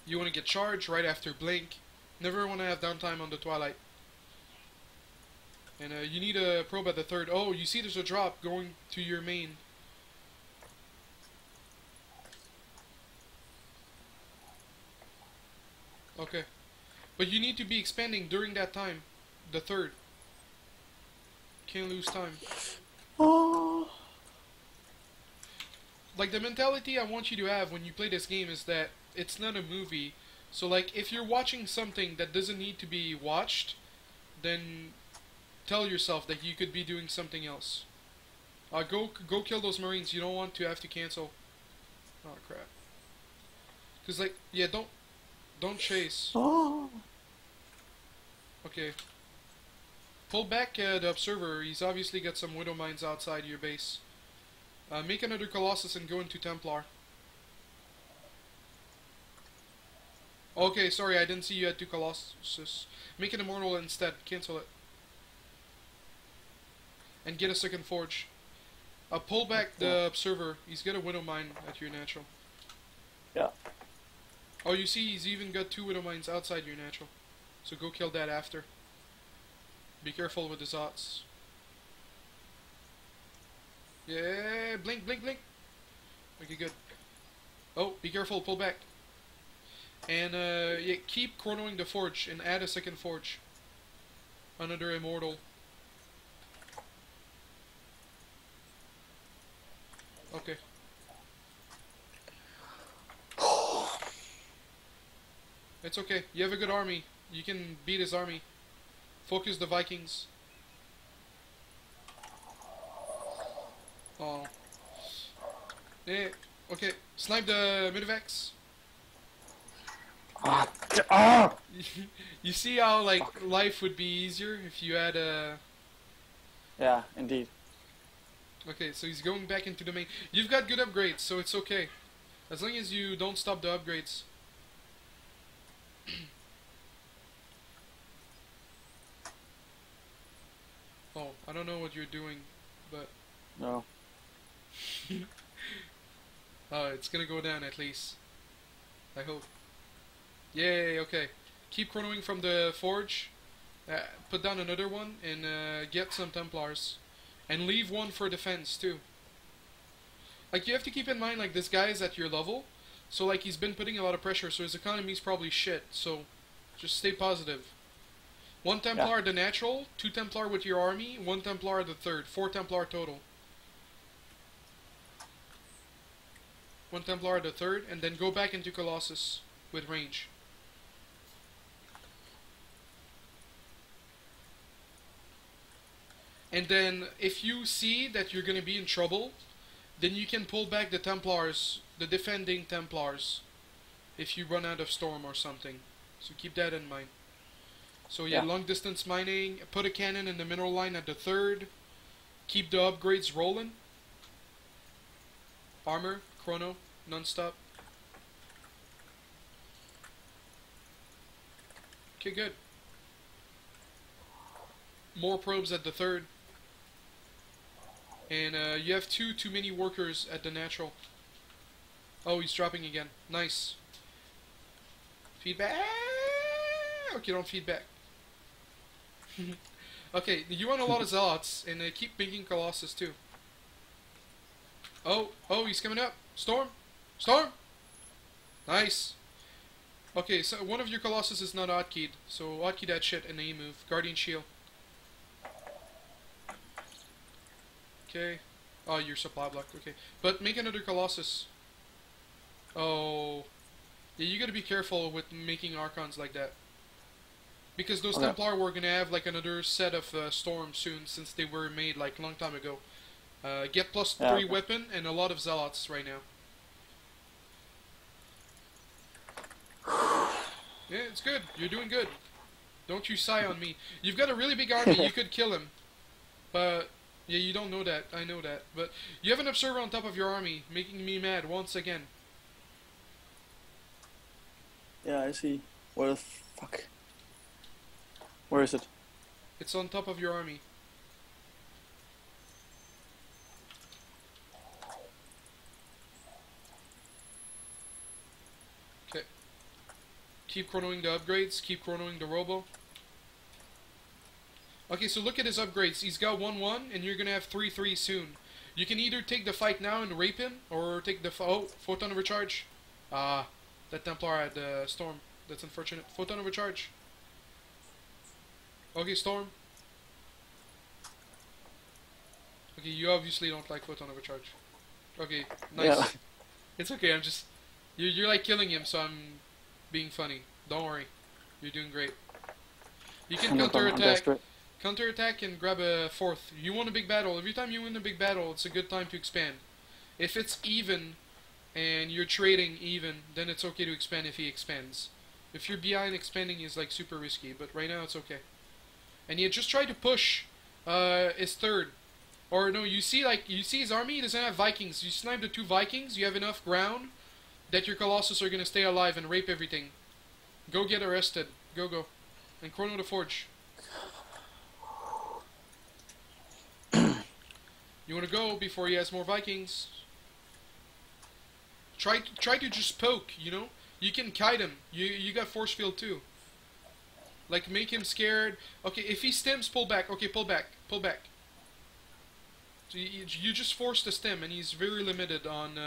You want to get charged right after blink. Never want to have downtime on the Twilight. And you need a probe at the third. Oh, you see there's a drop going to your main. Okay. But you need to be expanding during that time. The third. Can't lose time. Oh. Like, the mentality I want you to have when you play this game is that it's not a movie. So, like, if you're watching something that doesn't need to be watched, then tell yourself that you could be doing something else. Go kill those Marines. You don't want to have to cancel. Oh, crap. Because, like, yeah, don't chase. Oh. Okay. Pull back the observer. He's obviously got some widow mines outside your base. Make another Colossus and go into Templar. Okay, sorry, I didn't see you had 2 Colossus. Make an Immortal instead. Cancel it. And get a second Forge. Pull back the observer. He's got a widow mine at your natural. Yeah. Oh, you see, he's even got 2 widow mines outside your natural. So go kill that after. Be careful with the Zots. Yeah, blink, blink, blink. Okay, good. Oh, be careful, pull back. And yeah, keep chronoing the Forge and add a second Forge. Another Immortal. Okay. It's okay. You have a good army. You can beat his army. Focus the Vikings. Oh. Eh, okay. Snipe the Midovex. You see how, like, life would be easier if you had a... Yeah, indeed. Okay, so he's going back into the main. You've got good upgrades, so it's okay. As long as you don't stop the upgrades. Oh, I don't know what you're doing, but... No. Oh, it's gonna go down at least. I hope. Yay, okay. Keep chronoing from the forge. Put down another one and get some Templars. And leave one for defense too. Like, you have to keep in mind, like, this guy is at your level. So, like, he's been putting a lot of pressure, so his economy's probably shit. So, just stay positive. 1 Templar the natural, 2 Templar with your army, 1 Templar the third, 4 Templar total. 1 Templar the third, and then go back into Colossus with range. And then, if you see that you're gonna be in trouble, then you can pull back the Templars, the defending Templars, if you run out of storm or something. So keep that in mind. So yeah, long distance mining, put a cannon in the mineral line at the third, keep the upgrades rolling. Armor, chrono, non-stop. Okay, good. More probes at the third. And you have too many workers at the natural. Oh, he's dropping again. Nice. Feedback. Okay, don't feedback. Okay, you want a lot of zealots, and keep making Colossus too. Oh, he's coming up. Storm. Storm. Nice. Okay, so one of your Colossus is not hotkeyed, so hotkey that shit and then you move. Guardian Shield. Okay. Oh, your supply block. Okay. But make another Colossus. Oh. Yeah, you gotta be careful with making Archons like that. Because those Templar were gonna have like another set of storms soon, since they were made like a long time ago. Get +3 weapon and a lot of Zealots right now. Yeah, it's good. You're doing good. Don't you sigh on me. You've got a really big army. You could kill him. But... yeah, you don't know that. I know that. But you have an observer on top of your army, making me mad once again. Yeah, I see. Where the fuck? Where is it? It's on top of your army. Okay. Keep chronoing the upgrades. Keep chronoing the robo. Okay, so look at his upgrades. He's got 1-1, and you're gonna have 3-3 soon. You can either take the fight now and rape him, or take the... oh, photon overcharge. Ah, that Templar had the storm. That's unfortunate. Photon overcharge. Okay, storm. Okay, you obviously don't like photon overcharge. Okay, nice. Yeah. It's okay, I'm just... You're like killing him, so I'm being funny. Don't worry. You're doing great. You can counter-attack. Counter-attack and grab a fourth. You won a big battle. Every time you win a big battle, it's a good time to expand. If it's even, and you're trading even, then it's okay to expand if he expands. If you're behind, expanding is like super risky, but right now it's okay. And you just try to push his third. Or no, you see his army, he doesn't have Vikings. You snipe the 2 Vikings, you have enough ground that your Colossus are gonna stay alive and rape everything. Go get arrested. Go. And chrono the forge. You wanna go before he has more Vikings? Try to just poke, you know? You can kite him. You got force field too. Like, make him scared. Okay, if he stems, pull back. Okay, pull back. Pull back. So you just force the stem, and he's very limited on...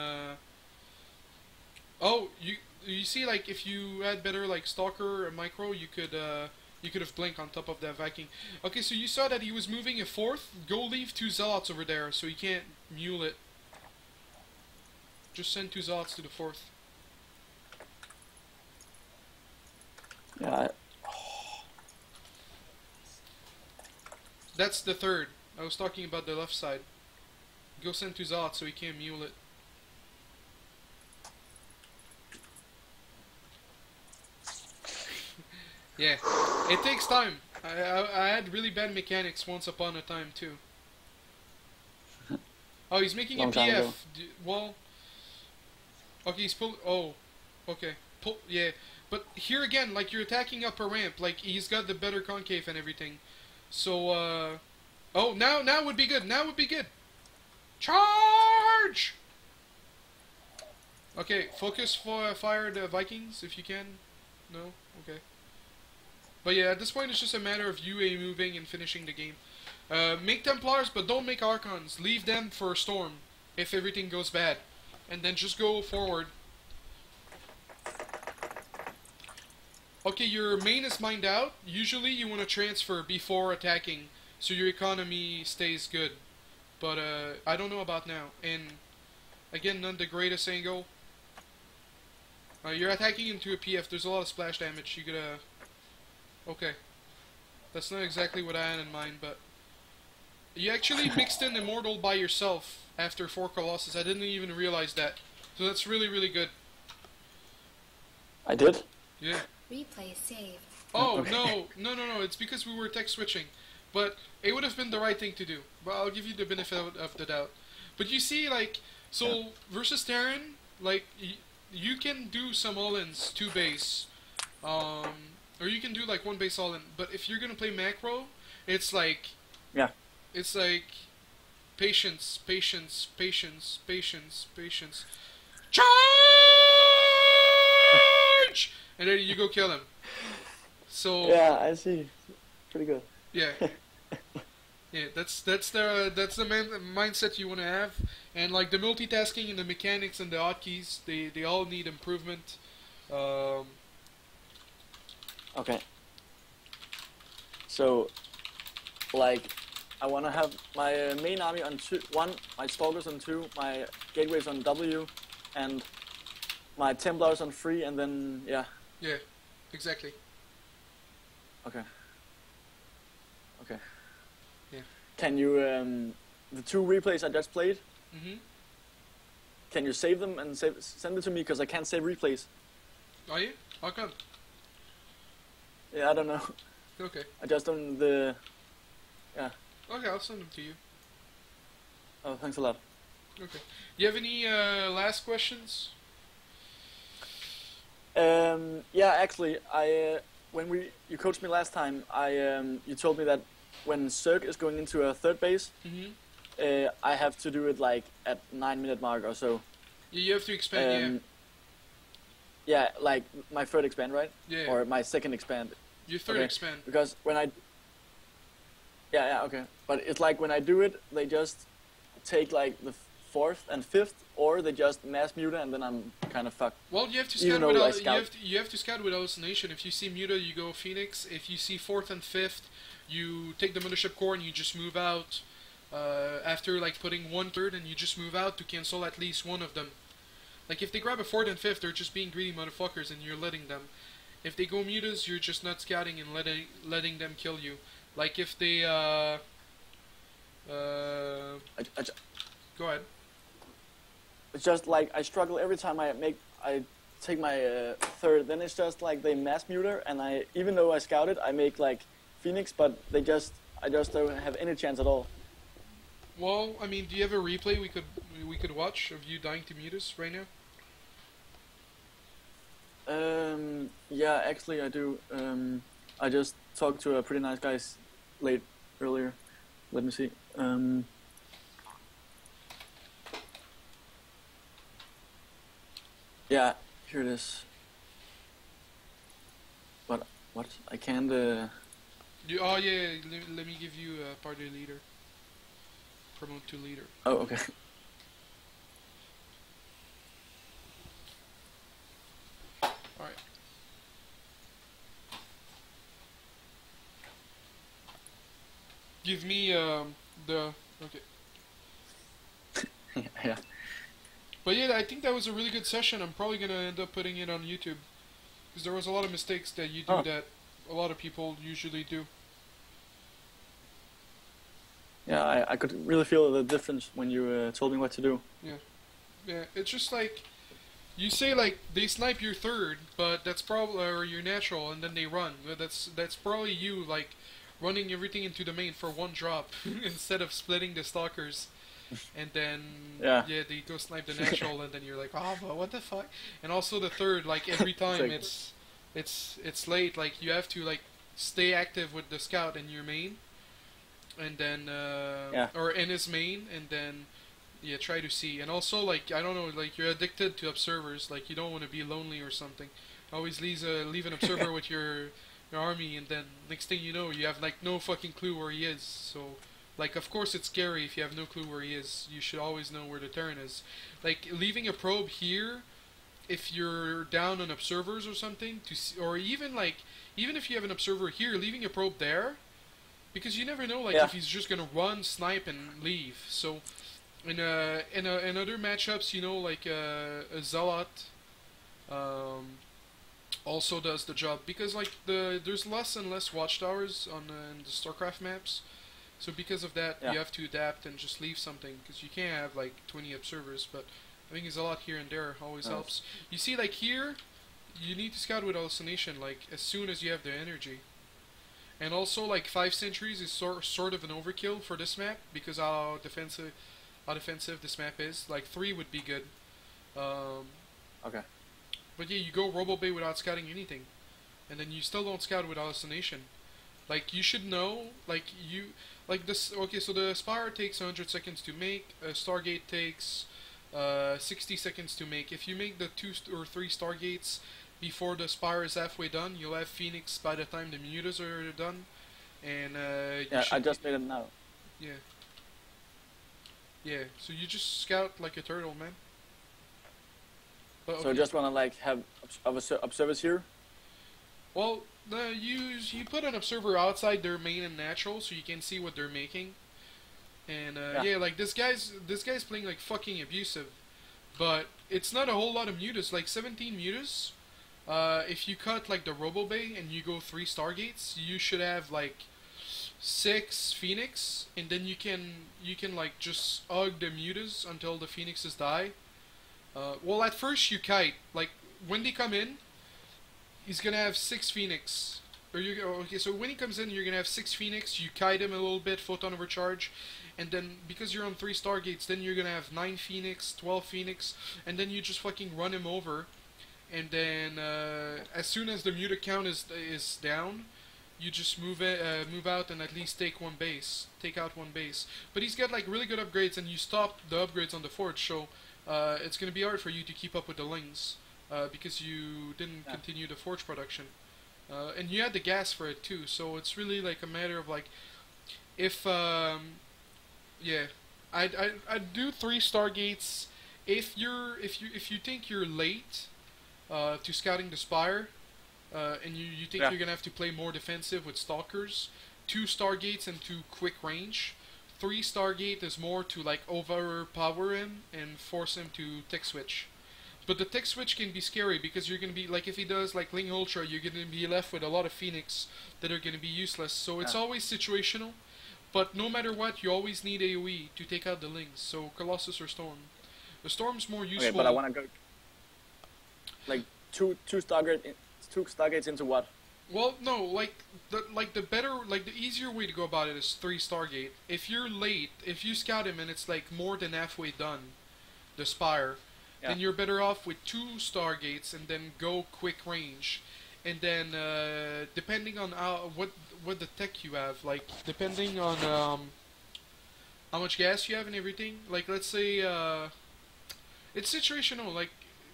Oh, you see, like, if you had better, like, Stalker or Micro, you could have Blink on top of that Viking. Okay, so you saw that he was moving a fourth. Go leave 2 Zealots over there, so he can't mule it. Just send 2 Zealots to the fourth. Yeah. That's the third. I was talking about the left side. Go send to Zot so he can't mule it. Yeah, it takes time. I had really bad mechanics once upon a time too. Oh, he's making Long a time ago. PF. Well, okay, he's pull. Oh, okay. Pull. Yeah, but here again, like you're attacking up a ramp. Like he's got the better concave and everything. So, oh, now would be good. Now would be good. Charge! Okay, focus for fire the Vikings if you can. No, okay. But yeah, at this point it's just a matter of UA moving and finishing the game. Make Templars, but don't make Archons. Leave them for Storm if everything goes bad, and then just go forward. Okay, your main is mined out. Usually you want to transfer before attacking, so your economy stays good. But I don't know about now. And again, not the greatest angle. You're attacking into a PF. There's a lot of splash damage. You gotta. Okay, that's not exactly what I had in mind, but you actually mixed in Immortal by yourself after 4 Colossus. I didn't even realize that. So that's really, really good. I did? Yeah. Replay saved. Oh, Okay. no. It's because we were tech switching. But it would have been the right thing to do. But I'll give you the benefit of the doubt. But you see, like, so Yeah. versus Terran, like, you can do some all-ins, 2 base. Or you can do, like, 1 base all-in. But if you're gonna play macro, it's like... Yeah. It's like... Patience. Charge! And then you go kill him. So... Yeah, I see. Pretty good. Yeah. Yeah, that's the mindset you want to have, and like the multitasking and the mechanics and the hotkeys, they all need improvement. Okay. So, like, I want to have my main army on 1, my Stalkers on 2, my Gateways on W, and my Templars on 3, and then, yeah. Yeah, exactly. Okay. Okay. Yeah. Can you, the 2 replays I just played, Mhm. can you save them and send it to me, because I can't save replays. Are you? How come? Yeah, I don't know. Okay. I just don't, yeah. Okay, I'll send them to you. Oh, thanks a lot. Okay. Do you have any last questions? Yeah, actually, when you coached me last time, you told me that when Zerg is going into a 3rd base, Mhm. I have to do it like at 9-minute mark or so. You have to expand. Yeah, like my 3rd expand, right? Yeah. Or my 2nd expand. Your 3rd Okay. expand. Because when I... Yeah, okay. But it's like when I do it, they just take like the 4th and 5th, or they just mass mute and then I'm kind of fucked. Well, you have to Even scout though I with scout. you have to scout with hallucination. If you see Muta, you go Phoenix. If you see 4th and 5th, you take the Mothership Core and you just move out. After like putting 1/3, and you just move out to cancel at least one of them. Like if they grab a 4th and 5th, they're just being greedy motherfuckers, and you're letting them. If they go mutas, you're just not scouting and letting them kill you. Like if they go ahead. It's just like I struggle every time I take my 3rd. Then it's just like they mass muter, and even though I scouted, I make like Phoenix, but I just don't have any chance at all. Well, I mean, do you have a replay we could watch of you dying to mutas right now? Yeah, actually I do. I just talked to a pretty nice guy earlier. Let me see. Yeah, here it is. But what? I can't. Oh yeah, let me give you a party leader. Promote to leader. Oh, okay. Alright. Give me the okay. Yeah. But yeah, I think that was a really good session. I'm probably gonna end up putting it on YouTube. Because there was a lot of mistakes that you do Oh. that a lot of people usually do. Yeah, I could really feel the difference when you told me what to do. Yeah, it's just like you say like they snipe your third, but that's probably or your natural, and then they run. That's probably you like running everything into the main for one drop instead of splitting the stalkers, and then Yeah. they go snipe the natural, and then you're like, oh, but what the fuck? And also the third, like every time like- it's late. Like you have to like stay active with the scout in your main, and then or in his main, and then try to see. And also like I don't know, like you're addicted to observers. Like you don't want to be lonely or something. Always leave an observer with your army, and then next thing you know, you have like no fucking clue where he is. So like of course it's scary if you have no clue where he is. You should always know where the Terran is. Like leaving a probe here, if you're down on observers or something to see, or even if you have an observer here, leaving a probe there, because you never know like if he's just gonna run, snipe, and leave. So in other matchups, you know, like a zealot also does the job, because like there's less and less watchtowers on in the StarCraft maps. So because of that, you have to adapt and just leave something, because you can't have like 20 observers. But I think a lot here and there always helps. You see, like here, you need to scout with hallucination, like as soon as you have the energy. And also, like 5 sentries is sort of an overkill for this map, because how defensive this map is. Like 3 would be good. Okay. But yeah, you go Robo Bay without scouting anything, and then you still don't scout with hallucination. Like you should know, like this. Okay, so the Spire takes 100 seconds to make. A Stargate takes 60 seconds to make. If you make the 2 or 3 Stargates before the Spire is halfway done, you'll have Phoenix by the time the mutas are done. And I just made it now. Yeah. Yeah. So you just scout like a turtle, man. But, okay. So just wanna like have observers here. Well, you put an observer outside their main and natural, so you can see what they're making. And like this guy's playing like fucking abusive, but it's not a whole lot of mutas. Like 17 mutas. If you cut like the Robo Bay and you go 3 Stargates, you should have like 6 Phoenix, and then you can like just hug the mutas until the Phoenixes die. Well, at first you kite. Like when they come in, he's gonna have 6 Phoenix. Okay, so when he comes in, you're gonna have 6 Phoenix. You kite him a little bit, photon overcharge, and then because you're on 3 Stargates, then you're gonna have 9 Phoenix, 12 Phoenix, and then you just fucking run him over. And then as soon as the muta count is down, you just move out and at least take out one base. But he's got like really good upgrades, and you stop the upgrades on the forge, so it's gonna be hard for you to keep up with the lings. Because you didn't continue the forge production, and you had the gas for it too. So it's really like a matter of like, if I'd do 3 Stargates. If you think you're late to scouting the Spire, and you think you're gonna have to play more defensive with Stalkers, 2 Stargates and 2 quick range. 3 Stargate is more to like overpower him and force him to tech switch. But the tech switch can be scary, because you're going to be, like if he does like Ling Ultra, you're going to be left with a lot of Phoenix that are going to be useless. So it's always situational, but no matter what, you always need AoE to take out the Lings. So Colossus or Storm. The Storm's more useful. Okay, but I want to go like two Stargates into what? Well, no, like the easier way to go about it is 3 Stargate. If you're late, if you scout him and it's like more than halfway done, the Spire, then you're better off with 2 Stargates and then go quick range. And then depending on what the tech you have, like depending on how much gas you have and everything. Like let's say it's situational. Like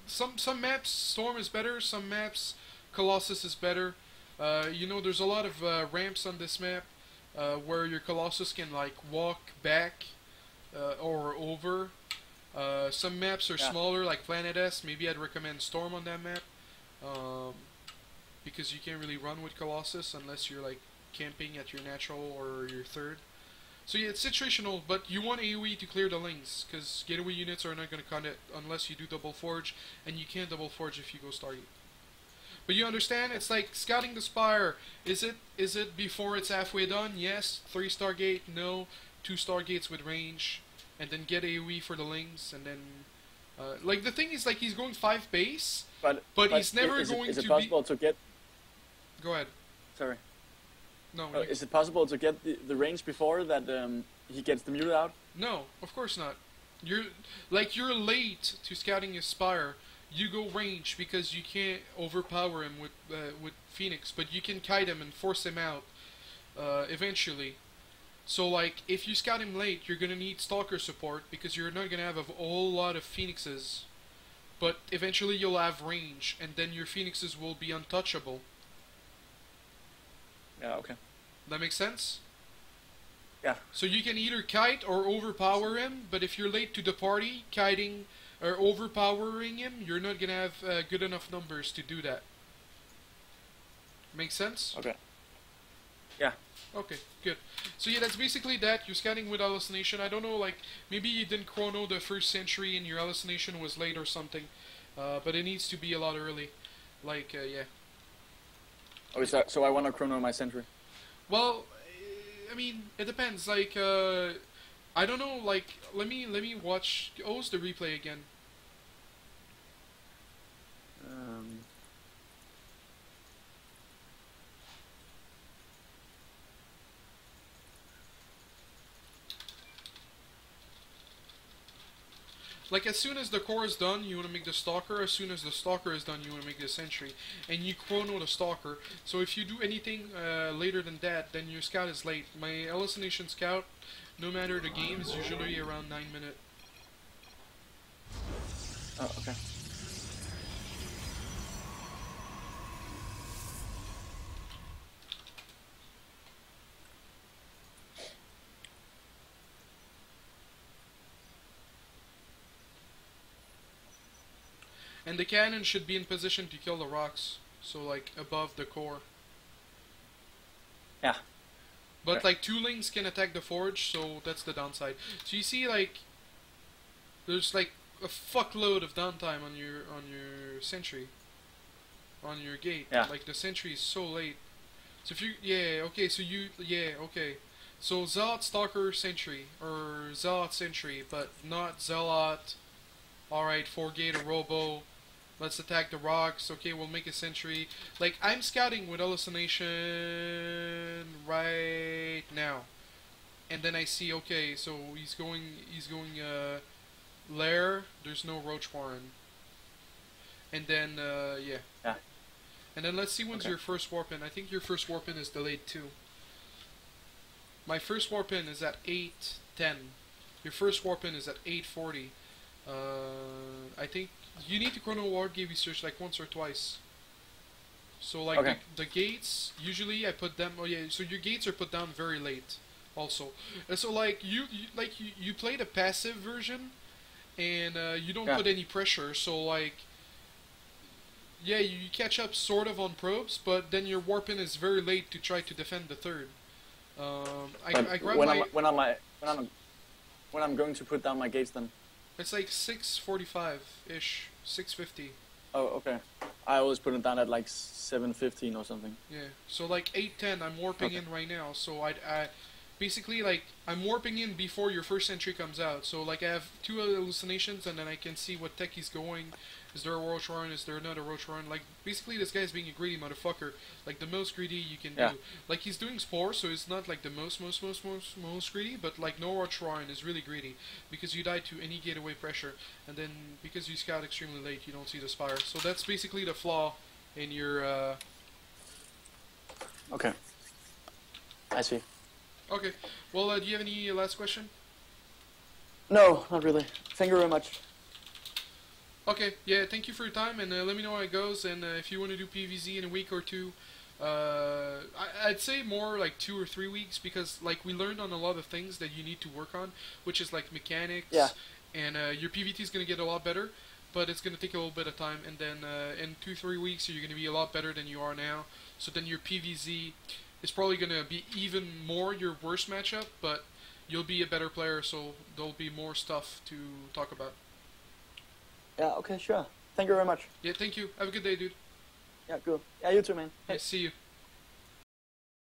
some maps Storm is better, some maps Colossus is better. You know, there's a lot of ramps on this map where your Colossus can like walk back or over. Some maps are smaller, like Planet S. Maybe I'd recommend Storm on that map, because you can't really run with Colossus unless you're like camping at your natural or your third. So yeah, it's situational, but you want AoE to clear the lings, because getaway units are not going to cut it unless you do double forge, and you can't double forge if you go Stargate. But you understand? It's like scouting the spire. Is it before it's halfway done? Yes. 3-star gate? No. 2-star gates with range, and then get AoE for the lings, and then like the thing is like he's going 5 base, but he's never going to be. Is it possible to get? Go ahead. Sorry. No. Is it possible to get the range before that he gets the muted out? No, of course not. You're late to scouting his spire. You go range because you can't overpower him with Phoenix, but you can kite him and force him out eventually. So like if you scout him late, you're gonna need Stalker support because you're not gonna have a whole lot of Phoenixes. But eventually you'll have range, and then your Phoenixes will be untouchable. Yeah. Okay. That makes sense? Yeah. So you can either kite or overpower him, but if you're late to the party, kiting or overpowering him, you're not gonna have good enough numbers to do that. Makes sense? Okay. Yeah. Okay, good. So yeah, that's basically that. You're scouting with hallucination. I don't know, like, maybe you didn't chrono the first century and your hallucination was late or something. But it needs to be a lot early. Like, yeah. Oh, so I want to chrono my century. Well, I mean, it depends. Like, I don't know. Like, let me watch. Host the replay again. Like, as soon as the core is done, you want to make the stalker. As soon as the stalker is done, you want to make the sentry. And you chrono the stalker. So if you do anything later than that, then your scout is late. My hallucination scout, no matter the game, is usually around 9 minutes. Oh, okay. And the cannon should be in position to kill the rocks. So, like, above the core. Yeah. But, okay. like, 2 lings can attack the forge, so that's the downside. So you see, like, there's, like, a fuckload of downtime on your sentry. On your gate. Yeah. Like, the sentry is so late. So if you... Yeah, okay, so you... Yeah, okay. So Zealot, Stalker, Sentry. Or Zealot, Sentry, but not Zealot... Alright, 4-gate or Robo. Let's attack the rocks. Okay, we'll make a sentry. Like, I'm scouting with hallucination right now. And then I see, okay, so he's going lair. There's no Roach Warren. And then, yeah. Yeah. And then let's see when's your first warp in. I think your first warp in is delayed too. My first warp in is at 8:10. Your first warp in is at 8:40. I think you need to chrono war game research like once or twice. So like the gates, usually I put them. Oh yeah, so your gates are put down very late, also. And so like you play the passive version, and you don't put any pressure. So like, yeah, you catch up sort of on probes, but then your warp in is very late to try to defend the third. I grab when I'm going to put down my gates then. It's like 6:45-ish, 6:50. Oh, okay. I always put it down at like 7:15 or something. Yeah. So like 8:10, I'm warping in right now. So I basically like I'm warping in before your first entry comes out. So like I have 2 hallucinations, and then I can see what tech he's going. Is there a Roach Warren? Is there not a Roach Warren? Like basically this guy's being a greedy motherfucker. Like the most greedy you can do. Like he's doing Spore, so it's not like the most greedy, but like no Roach Warren is really greedy because you die to any gateway pressure, and then because you scout extremely late, you don't see the spire. So that's basically the flaw in your. Okay. I see. Okay. Well, do you have any last question? No, not really. Thank you very much. Okay, yeah, thank you for your time, and let me know how it goes, and if you want to do PvZ in a week or 2, I'd say more like 2 or 3 weeks, because like we learned on a lot of things that you need to work on, which is like mechanics, and your PvT is going to get a lot better, but it's going to take a little bit of time, and then in 2-3 weeks you're going to be a lot better than you are now, so then your PvZ is probably going to be even more your worst matchup, but you'll be a better player, so there'll be more stuff to talk about. Yeah, okay, sure. Thank you very much. Yeah, thank you. Have a good day, dude. Yeah, cool. Yeah, you too, man. Yeah, see you.